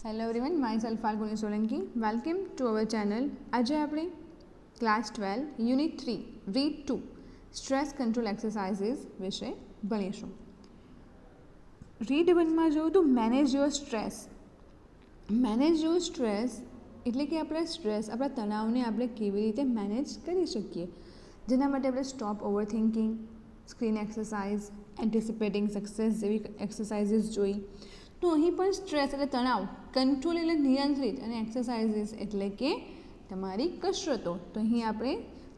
Hello everyone, my self Falguni Solanki. Welcome to our channel. આજે આપણે class 12 unit 3 read 2 stress control exercises વિશે ભણીશું. Read 1માં જોયું તો manage your stress. Manage your stress એટલે કે આપણા સ્ટ્રેસ, આપણા તણાવને આપણે કેવી રીતે મેનેજ કરી શકીએ, જેના માટે આપણે stop over thinking, screen exercise, anticipating success જેવી એક્સરસાઇઝીસ જોઈ. તો અહીં પણ સ્ટ્રેસ એટલે તણાવ, કંટ્રોલ એટલે નિયંત્રિત, અને એક્સરસાઇઝીસ એટલે કે તમારી કસરતો. તો અહીં આપણે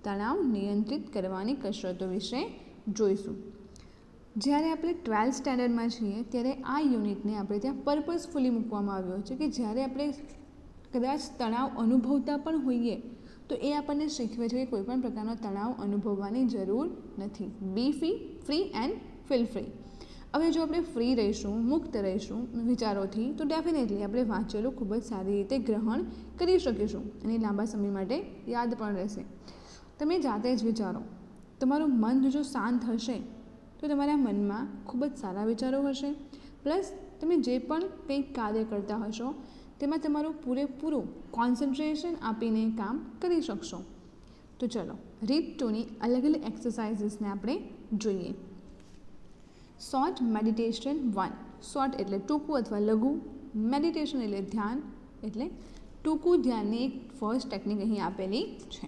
તણાવ નિયંત્રિત કરવાની કસરતો વિશે જોઈશું. જ્યારે આપણે 12th સ્ટેન્ડર્ડમાં છીએ ત્યારે આ યુનિટને આપણે ત્યાં પર્પઝફુલી મૂકવામાં આવ્યો છે કે જ્યારે આપણે કદાચ તણાવ અનુભવતા પણ હોઈએ તો એ આપણને શીખવે છે કે કોઈપણ પ્રકારનો તણાવ અનુભવવાની જરૂર નથી. બી ફ્રી એન્ડ ફીલ ફ્રી. હવે જો આપણે ફ્રી રહીશું, મુક્ત રહીશું વિચારોથી, તો ડેફિનેટલી આપણે વાંચેલું ખૂબ જ સારી રીતે ગ્રહણ કરી શકીશું અને લાંબા સમય માટે યાદ પણ રહેશે. તમે જાતે જ વિચારો, તમારું મન જો શાંત હશે તો તમારા મનમાં ખૂબ જ સારા વિચારો હશે, પ્લસ તમે જે પણ કંઈક કાર્ય કરતા હશો તેમાં તમારું પૂરેપૂરું કોન્સન્ટ્રેશન આપીને કામ કરી શકશો. તો ચલો રીડ 2ની અલગ અલગ એક્સરસાઇઝીસને આપણે જોઈએ. Short meditation 1. શોર્ટ એટલે ટૂંકું અથવા લઘુ, મેડિટેશન એટલે ધ્યાન, એટલે ટૂંકું ધ્યાનની એક ફર્સ્ટ ટેકનિક અહીં આપેલી છે.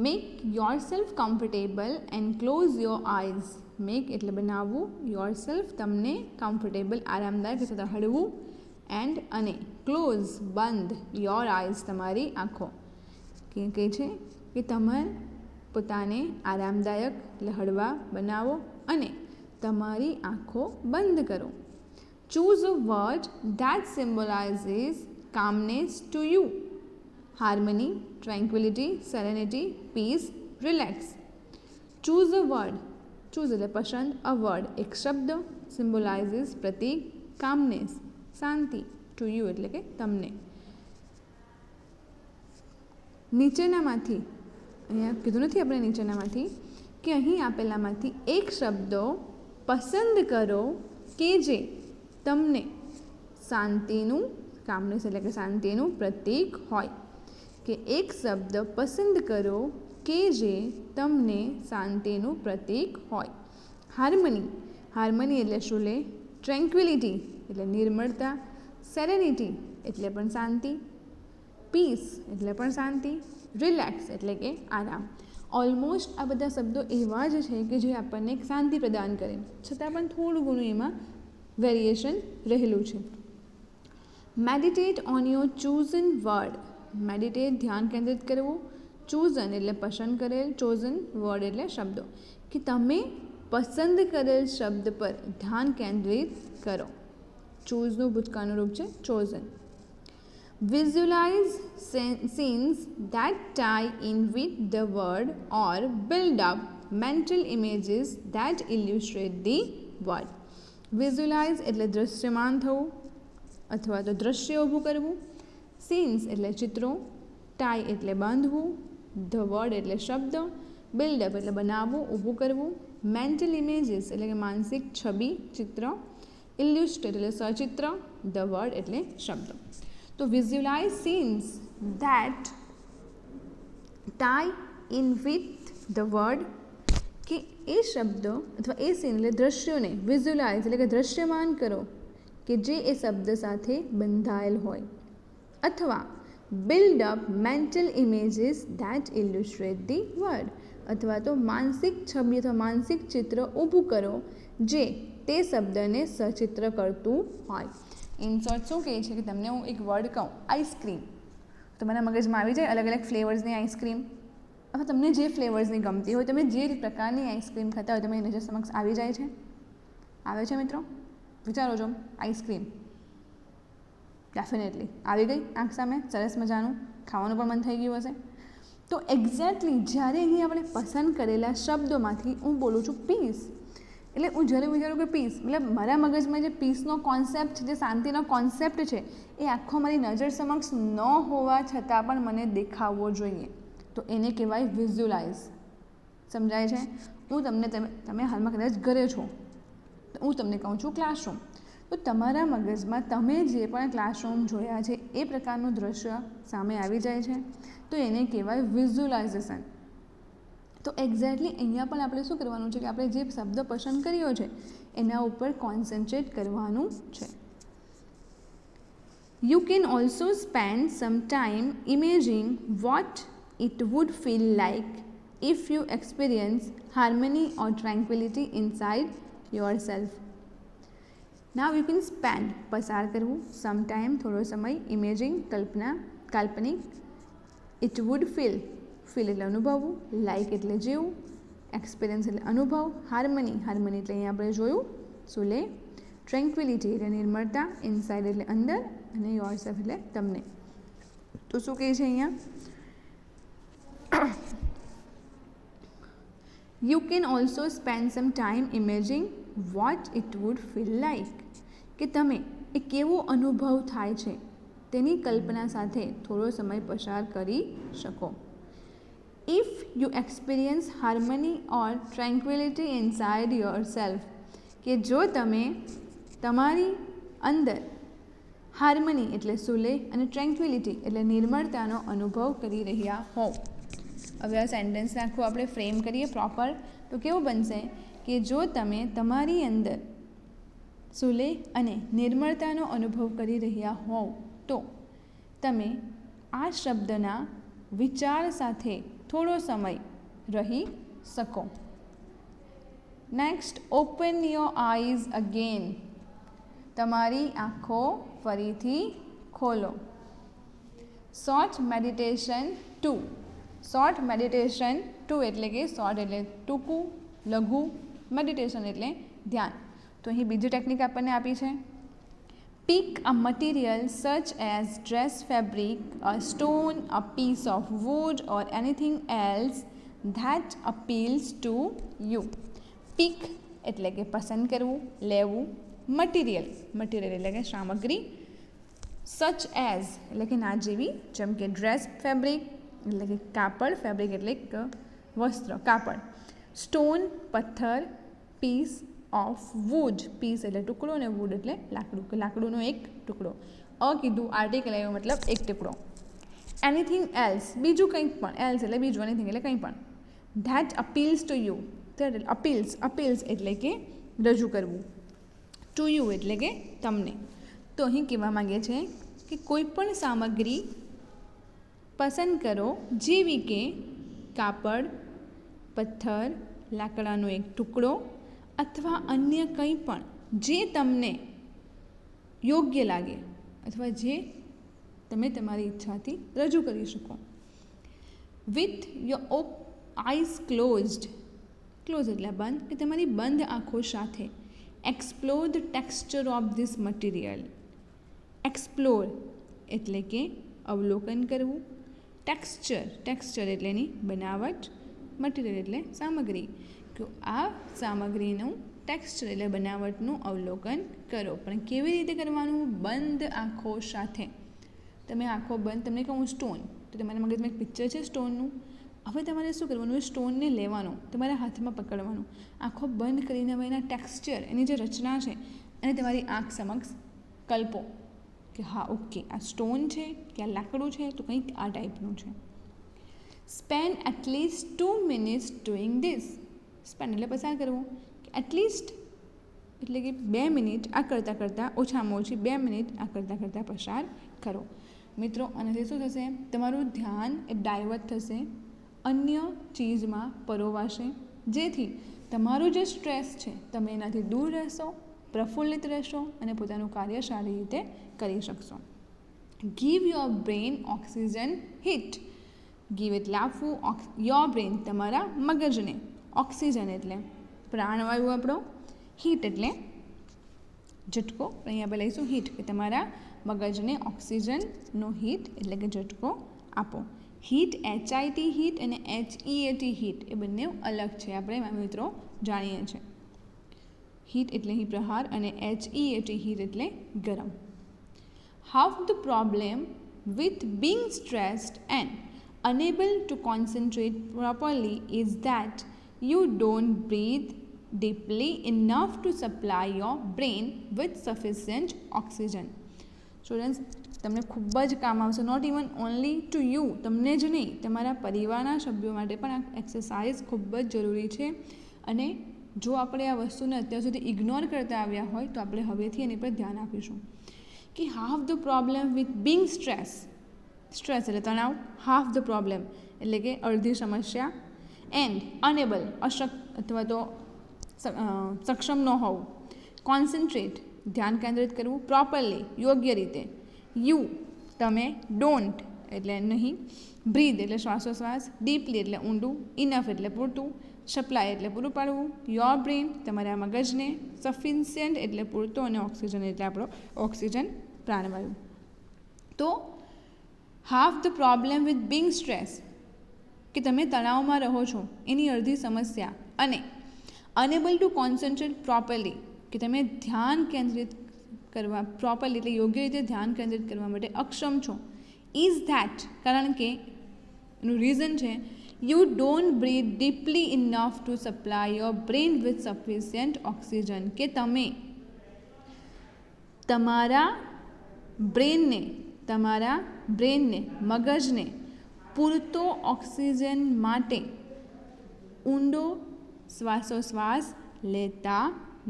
Make yourself comfortable and close your eyes. Make એટલે બનાવવું, યોર સેલ્ફ તમને કમ્ફર્ટેબલ આરામદાયક તથા હળવું, એન્ડ અને ક્લોઝ બંધ, યોર આઈઝ તમારી આંખો. કહે છે કે તમે પોતાને આરામદાયક એટલે હળવા બનાવો અને તમારી આંખો બંધ કરો. Choose a word that symbolizes calmness to you. Harmony, tranquillity, serenity, peace, relax. Choose a word. Choose એટલે પસંદ, અ વર્ડ એક શબ્દ, સિમ્બોલાઇઝીસ પ્રતીક, કામનેસ શાંતિ, ટુ યુ એટલે કે તમને. નીચેનામાંથી, અહીંયા કીધું નથી આપણે નીચેનામાંથી, કે અહીં આપેલામાંથી એક શબ્દ પસંદ કરો કે જે તમને શાંતિનું, કામનેસ એટલે કે શાંતિનું પ્રતીક હોય. કે એક શબ્દ પસંદ કરો કે જે તમને શાંતિનું પ્રતીક હોય. હાર્મની. હાર્મની એટલે શું લે? ટ્રેન્ક્વિલિટી એટલે નિર્મળતા, સેરેનિટી એટલે પણ શાંતિ, પીસ એટલે પણ શાંતિ, રિલેક્સ એટલે કે આરામ. ઓલમોસ્ટ આ બધા શબ્દો એવા જ છે કે જે આપણને શાંતિ પ્રદાન કરે, છતાં પણ થોડું ઘણું એમાં વેરિએશન રહેલું છે. Meditate on your chosen word. Meditate ધ્યાન કેન્દ્રિત કરવું, ચોઝન એટલે પસંદ કરેલ, ચોઝન વર્ડ એટલે શબ્દો, કે તમે પસંદ કરેલ શબ્દ પર ધ્યાન કેન્દ્રિત કરો. ચૂઝનું ભૂતકાળનું રૂપ છે chosen. Visualize scenes that tie in with the word or build up mental images that illustrate the word. Visualize એટલે દૃશ્યમાન થવું અથવા તો દૃશ્ય ઊભું કરવું. Scenes એટલે ચિત્રો, tie એટલે બાંધવું, the word એટલે શબ્દ, build up એટલે બનાવવું, ઊભું કરવું, mental images એટલે કે માનસિક છબી, ચિત્ર, illustrate એટલે સચિત્ર, the word એટલે શબ્દ. તો visualise scenes that tie in with the word, કે એ શબ્દ અથવા એ સીન એટલે દૃશ્યોને વિઝ્યુલાઇઝ એટલે કે દૃશ્યમાન કરો કે જે એ શબ્દ સાથે બંધાયેલ હોય, અથવા build up mental images that illustrate the word, અથવા તો માનસિક છબી અથવા માનસિક ચિત્ર ઊભું કરો જે તે શબ્દને સચિત્ર કરતું હોય. ઇન શોર્ટ શું કહે છે કે તમને હું એક વર્ડ કહું, આઈસ્ક્રીમ, તમારા મગજમાં આવી જાય અલગ અલગ ફ્લેવર્સની આઈસ્ક્રીમ, અથવા તમને જે ફ્લેવર્સની ગમતી હોય, તમે જે પ્રકારની આઈસ્ક્રીમ ખાતા હોય તમે નજર સમક્ષ આવી જાય છે? આવે છે મિત્રો? વિચારો છો આઈસ્ક્રીમ, ડેફિનેટલી આવી ગઈ આંખ સામે, સરસ મજાનું ખાવાનું પણ મન થઈ ગયું હશે. તો એક્ઝેક્ટલી જ્યારે અહીં આપણે પસંદ કરેલા શબ્દોમાંથી હું બોલું છું પીસ, એટલે હું જ્યારે વિચારું કે પીસ, મતલબ મારા મગજમાં જે પીસનો કોન્સેપ્ટ છે, જે શાંતિનો કોન્સેપ્ટ છે, એ આખો મારી નજર સમક્ષ ન હોવા છતાં પણ મને દેખાવવો જોઈએ, તો એને કહેવાય વિઝ્યુલાઇઝ. સમજાય છે? હું તમને, તમે હાલમાં કદાચ ઘરે છો, તો હું તમને કહું છું ક્લાસરૂમ, તો તમારા મગજમાં તમે જે પણ ક્લાસરૂમ જોયા છે એ પ્રકારનું દ્રશ્ય સામે આવી જાય છે, તો એને કહેવાય વિઝ્યુલાઇઝેશન. તો એક્ઝેક્ટલી અહીંયા પણ આપણે શું કરવાનું છે કે આપણે જે શબ્દ પસંદ કર્યો છે એના ઉપર કોન્સન્ટ્રેટ કરવાનું છે. You can also spend some time imagining what it would feel like if you experience harmony or tranquility inside yourself. Now you can spend પસાર કરવું, some time થોડો સમય, imagining કલ્પના, કાલ્પનિક, it would feel એટલે અનુભવવું, like એટલે જેવું, experience એટલે અનુભવ, harmony એટલે અહીંયા આપણે જોયું સુલે, ટ્રેન્ક્વિલિટી એટલે નિર્મળતા, ઇનસાઇડ એટલે અંદર, અને યોરસેલ્ફ એટલે તમને. તો શું કહે છે અહીંયા? You can also spend some time imagining what it would feel like. કે તમે એ કેવો અનુભવ થાય છે તેની કલ્પના સાથે થોડો સમય પસાર કરી શકો. If you experience harmony or tranquility inside yourself, કે જો તમે તમારી અંદર હાર્મની એટલે સુલે અને ટ્રેન્ક્વિલિટી એટલે નિર્મળતાનો અનુભવ કરી રહ્યા હો. હવે આ સેન્ટેન્સને આખું આપણે ફ્રેમ કરીએ પ્રોપર, તો કેવું બનશે કે જો તમે તમારી અંદર સુલે અને નિર્મળતાનો અનુભવ કરી રહ્યા હોવ તો તમે આ શબ્દના વિચાર સાથે થોડો સમય રહી શકો. Next, open your eyes again. તમારી આંખો ફરીથી ખોલો. Short meditation 2. શોર્ટ મેડિટેશન 2 એટલે કે શોર્ટ એટલે ટૂંકું, લઘુ, મેડિટેશન એટલે ધ્યાન. તો અહીં બીજી ટેકનિક આપણને આપી છે. Pick a material such as dress fabric, a stone, a piece of wood or anything else that appeals to you. Pick એટલે કે પસંદ કરવું, લેવું. મટીરિયલ એટલે કે સામગ્રી. સચ એઝ એટલે કે ના જેવી, જેમ કે ડ્રેસ ફેબ્રિક એટલે કે કાપડ, ફેબ્રિક એટલે વસ્ત્ર, કાપડ. સ્ટોન પથ્થર, પીસ ઓફ વુડ, પીસ એટલે ટુકડો અને વુડ એટલે લાકડું, કે લાકડુંનો એક ટુકડો. કીધું આર્ટિકલ આવ્યો મતલબ એક ટુકડો. એનીથિંગ એલ્સ બીજું કંઈક પણ, એલ્સ એટલે બીજું, એનીથિંગ એટલે કંઈ પણ. ધેટ અપીલ્સ ટુ યુ, અપીલ્સ એટલે કે રજૂ કરવું. ટુ યુ એટલે કે તમને. તો અહીં કહેવા માગે છે કે કોઈ પણ સામગ્રી પસંદ કરો જેવી કે કાપડ, પથ્થર, લાકડાનો એક ટુકડો અથવા અન્ય કંઈ પણ જે તમને યોગ્ય લાગે અથવા જે તમે તમારી ઈચ્છાથી રજૂ કરી શકો. વિથ યોર આઈઝ ક્લોઝડ એટલે બંધ, કે તમારી બંધ આંખો સાથે explore the texture of this material. Explore એટલે કે અવલોકન કરવું. ટેક્સચર એટલે એની બનાવટ. મટીરિયલ એટલે સામગ્રી. તો આ સામગ્રીનું ટેક્સચર એટલે બનાવટનું અવલોકન કરો. પણ કેવી રીતે કરવાનું? બંધ આંખો સાથે. તમે આંખો બંધ, તમને કહું સ્ટોન, તો તમારા મગજમાં એક પિક્ચર છે સ્ટોનનું. હવે તમારે શું કરવાનું? સ્ટોનને લેવાનું, તમારા હાથમાં પકડવાનું, આંખો બંધ કરીને હવે એના ટેક્સચર, એની જે રચના છે અને તમારી આંખ સમક્ષ કલ્પો કે હા ઓકે આ સ્ટોન છે કે આ લાકડું છે, તો કંઈક આ ટાઈપનું છે. Spend at least 2 minutes doing this. Spend એટલે પસાર કરવું, એટલીસ્ટ એટલે કે 2 મિનિટ આ કરતાં ઓછામાં ઓછી 2 મિનિટ આ કરતાં પસાર કરો. મિત્રો, આનાથી શું થશે? તમારું ધ્યાન એ ડાયવર્ટ થશે, અન્ય ચીજમાં પરોવાશે, જેથી તમારું જે સ્ટ્રેસ છે તમે એનાથી દૂર રહેશો, પ્રફુલ્લિત રહેશો અને પોતાનું કાર્ય સારી રીતે કરી શકશો. Give your brain oxygen hit. Give એટલે આપવું, યોર બ્રેઇન તમારા મગજને, ઓક્સિજન એટલે પ્રાણવાયુ આપણો, હીટ એટલે ઝટકો. અહીંયા આપણે લઈશું હીટ, કે તમારા મગજને ઓક્સિજનનો હીટ એટલે કે ઝટકો આપો. હીટ HIT હીટ અને HEAT હીટ એ બંને અલગ છે, આપણે મિત્રો જાણીએ છીએ. હીટ એટલે અહીં પ્રહાર અને HEAT હીટ એટલે ગરમ. Half the problem with being stressed and unable to concentrate properly is that you don't breathe deeply enough to supply your brain with sufficient oxygen. Students, તમને ખૂબ જ કામ આવશે. Not even only to you, તમને જ નહીં, તમારા પરિવારના સભ્યો માટે પણ આ એક્સરસાઇઝ ખૂબ જ જરૂરી છે. અને જો આપણે આ વસ્તુને અત્યાર સુધી ઇગ્નોર કરતા આવ્યા હોય તો આપણે હવેથી એની પર ધ્યાન આપીશું. કે half the problem with Bing stress એટલે તણાવ, હાફ ધ પ્રોબ્લેમ એટલે કે અડધી સમસ્યા, એન્ડ અનેબલ અથવા તો સક્ષમ ન હોવું, કોન્સન્ટ્રેટ ધ્યાન કેન્દ્રિત કરવું, પ્રોપરલી યોગ્ય રીતે, યુ તમે, ડોન્ટ એટલે નહીં, બ્રીધ એટલે શ્વાસોશ્વાસ, ડીપલી એટલે ઊંડું, ઇનફ એટલે પૂરતું, સપ્લાય એટલે પૂરું પાડવું, યોર બ્રેન તમારા મગજને, સફિશિયન્ટ એટલે પૂરતો, અને ઓક્સિજન એટલે આપણો ઓક્સિજન પ્રાણવાયુ. તો half the problem with Bing stress કે તમે તણાવમાં રહો છો એની અડધી સમસ્યા, અને અનેબલ ટુ કોન્સન્ટ્રેટ પ્રોપરલી કે તમે ધ્યાન કેન્દ્રિત કરવા પ્રોપરલી એટલે યોગ્ય રીતે ધ્યાન કેન્દ્રિત કરવા માટે અક્ષમ છો, ઇઝ ધેટ કારણ કે એનું રીઝન છે you don't breathe deeply enough to supply your brain with sufficient oxygen, કે તમે તમારા બ્રેનને મગજને પૂરતો ઓક્સિજન માટે ઊંડો શ્વાસોશ્વાસ લેતા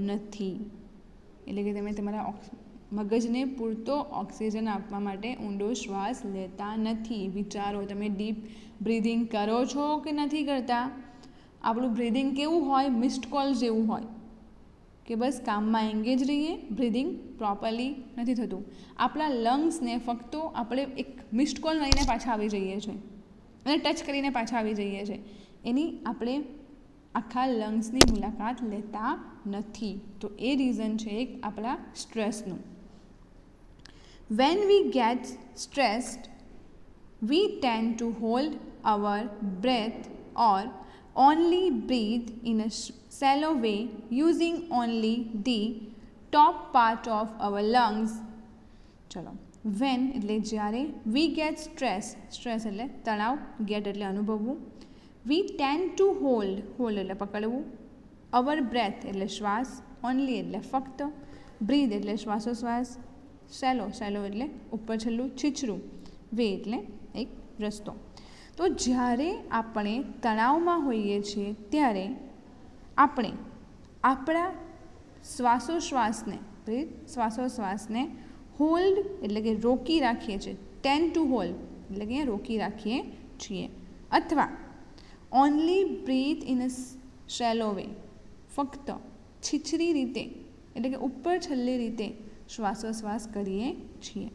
નથી. એટલે કે તમે તમારા મગજને પૂરતો ઓક્સિજન આપવા માટે ઊંડો શ્વાસ લેતા નથી. વિચારો, તમે ડીપ બ્રીધિંગ કરો છો કે નથી કરતા? આપણું બ્રીધિંગ કેવું હોય? મિસ્ડ કોલ જેવું હોય કે બસ કામમાં એંગેજ રહીએ, બ્રીધિંગ પ્રોપરલી નથી થતું. આપણા લંગ્સને ફક્ત આપણે એક મિસ્ડ કોલ લઈને પાછા આવી જઈએ છીએ અને ટચ કરીને પાછા આવી જઈએ છીએ. એની આપણે આખા લંગ્સની મુલાકાત લેતા નથી. તો એ રીઝન છે એક આપણા સ્ટ્રેસનું. When we get stressed we tend to hold our breath or only breathe in a shallow way using only the top part of our lungs. ચલો, when એટલે જ્યારે, we get stress એટલે તણાવ, get એટલે અનુભવવું, we tend to hold એટલે પકડવું, our breath એટલે શ્વાસ, only એટલે ફક્ત, breathe એટલે શ્વાસોશ્વાસ, shallow એટલે ઉપર છેલ્લું, છીછરું, way એટલે એક રસ્તો. તો જ્યારે આપણે તણાવમાં હોઈએ છીએ ત્યારે આપણે આપણા શ્વાસોશ્વાસને હોલ્ડ એટલે કે રોકી રાખીએ છીએ, ટેન્ડ ટુ હોલ્ડ એટલે કે રોકી રાખીએ છીએ, અથવા only breathe in a shallow way ફક્ત છીછરી રીતે એટલે કે ઉપર છેલ્લી રીતે શ્વાસોશ્વાસ કરીએ છીએ.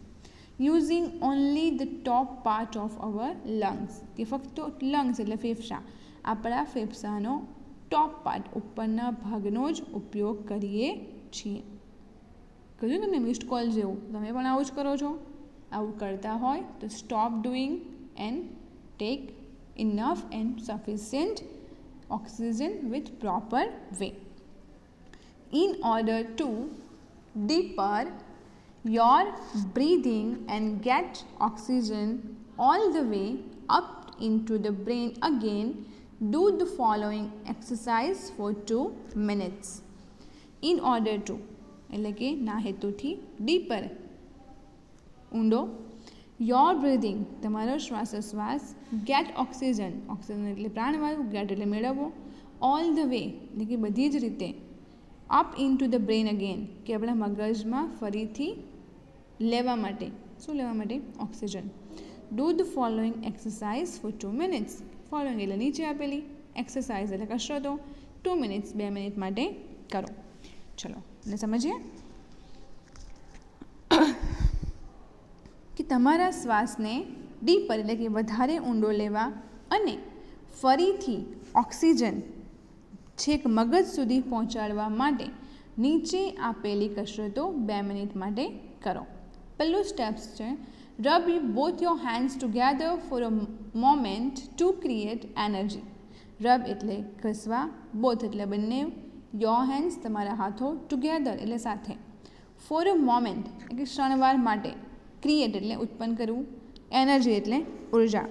Using only the top part of our lungs કે ફક્ત લંગ્સ એટલે ફેફસા, આપણા ફેફસાનો ટોપ પાર્ટ ઉપરના ભાગનો જ ઉપયોગ કરીએ છીએ. કહ્યું તમને મિસ્ડ કોલ જેવું, તમે પણ આવું જ કરો છો. આવું કરતા હોય તો stop doing and take enough and sufficient oxygen with proper way. In order to deeper your breathing and get oxygen all the way up into the brain again, do the following exercise for 2 minutes. In order to એટલે કે ના હેતુથી, deeper ઊંડો, your breathing તમારો શ્વાસોશ્વાસ, get oxygen એટલે પ્રાણવાયુ, get એટલે મેળવવો, all the way એટલે કે બધી જ રીતે, up into the brain again કે આપણા મગજમાં ફરીથી લેવા માટે, શું લેવા માટે? Oxygen. Do the following exercise for 2 minutes. Following એટલે નીચે આપેલી, એક્સરસાઇઝ એટલે કસરતો, 2 minutes 2 મિનિટ માટે કરો. ચલો એટલે સમજીએ કે તમારા શ્વાસને ડીપર એટલે કે વધારે ઊંડો લેવા અને ફરીથી ઓક્સિજન છેક મગજ સુધી પહોંચાડવા માટે નીચે આપેલી કસરતો 2 મિનિટ માટે કરો. પહેલું સ્ટેપ્સ છે rub both your hands together for a moment to create energy. Rub એટલે ઘસવા, બોથ એટલે બંને, યોર હેન્ડ્સ તમારા હાથો, ટુગેધર એટલે સાથે, ફોર અ મોમેન્ટ એટલે ક્ષણવાર માટે, ક્રિએટ એટલે ઉત્પન્ન કરવું, એનર્જી એટલે ઉર્જા.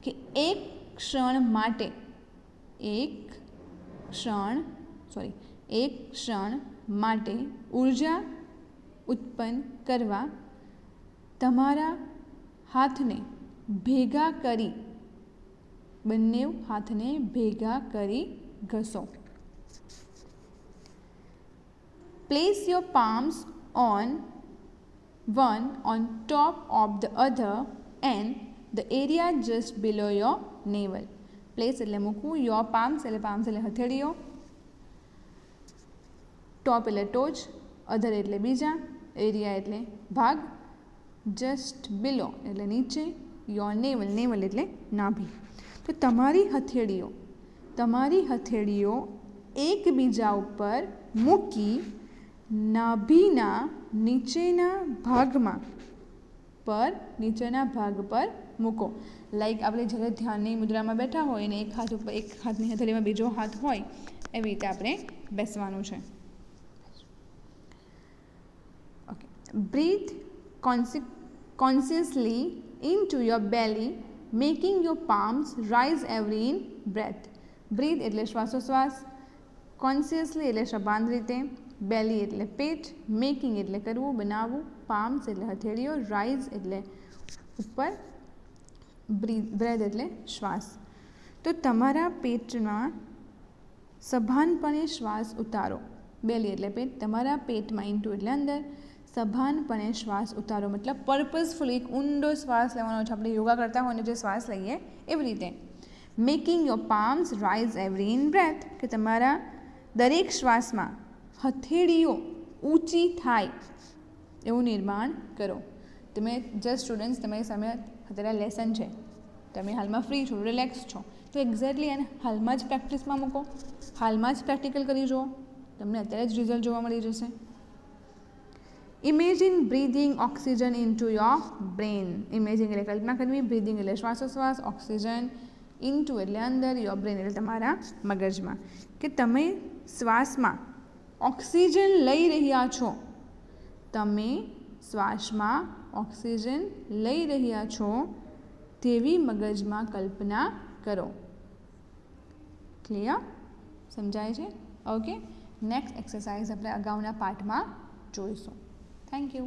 કે એક ક્ષણ એક ક્ષણ માટે ઉર્જા ઉત્પન્ન કરવા તમારા હાથને ભેગા કરી બંને હાથને ભેગા કરી ઘસો. Place your palms on one on top of the other and the area just below your navel. Place એટલે મૂકવું, your palms એટલે હથેળીઓ, ટોપ એટલે ટોચ, અધર એટલે બીજા, એરિયા એટલે ભાગ, જસ્ટ બિલો એટલે નીચે, યોર નેવલ એટલે નાભી. તો તમારી હથેળીઓ એકબીજા ઉપર મૂકી નાભીના નીચેના ભાગ પર મૂકો. લાઈક આપણે જ્યારે ધ્યાનની મુદ્રામાં બેઠા હોય ને એક હાથની હથેળીમાં બીજો હાથ હોય એવી રીતે આપણે બેસવાનું છે. Okay. Breathe consciously into your belly, making your palms rise every in breath. Breathe એટલે શ્વાસોશ્વાસ, કોન્શિયસલી એટલે સભાન રીતે, બેલી એટલે પેટ, મેકિંગ એટલે કરવું, બનાવવું, પામ્સ એટલે હથેળીઓ, રાઇઝ એટલે ઉપર, બ્રેથ એટલે શ્વાસ. તો તમારા પેટમાં સભાનપણે શ્વાસ ઉતારો. બેલી એટલે પેટ, તમારા પેટમાં ઇન્ટુ એટલે અંદર, સભાનપણે શ્વાસ ઉતારો મતલબ પર્પઝફુલી એક ઊંડો શ્વાસ લેવાનો છે. આપણે યોગા કરતા હોય ને જે શ્વાસ લઈએ એવી રીતે. Making your palms rise every in breath, કે તમારા દરેક શ્વાસમાં હથેળીઓ ઊંચી થાય એવું નિર્માણ કરો. તમે જસ્ટ સ્ટુડન્ટ્સ, તમારી સામે અત્યારે લેસન છે, તમે હાલમાં ફ્રી છો, રિલેક્સ છો, તો એક્ઝેક્ટલી એને હાલમાં જ પ્રેક્ટિસમાં મૂકો, હાલમાં જ પ્રેક્ટિકલ કરી જુઓ, તમને અત્યારે જ રિઝલ્ટ જોવા મળી જશે. Imagine breathing oxygen into your brain. Imaging એટલે કલ્પના કરવી, બ્રીધિંગ એટલે શ્વાસોશ્વાસ, ઓક્સિજન ઇન્ટુ એટલે અંદર, યોર બ્રેન એટલે તમારા મગજમાં, કે તમે શ્વાસમાં ઓક્સિજન લઈ રહ્યા છો. તમે શ્વાસમાં ઓક્સિજન લઈ રહ્યા છો તેવી મગજમાં કલ્પના કરો. ક્લિયર? સમજાય છે? ઓકે. નેક્સ્ટ એક્સરસાઇઝ આપણે અગાઉના પાર્ટમાં જોઈશું. Thank you.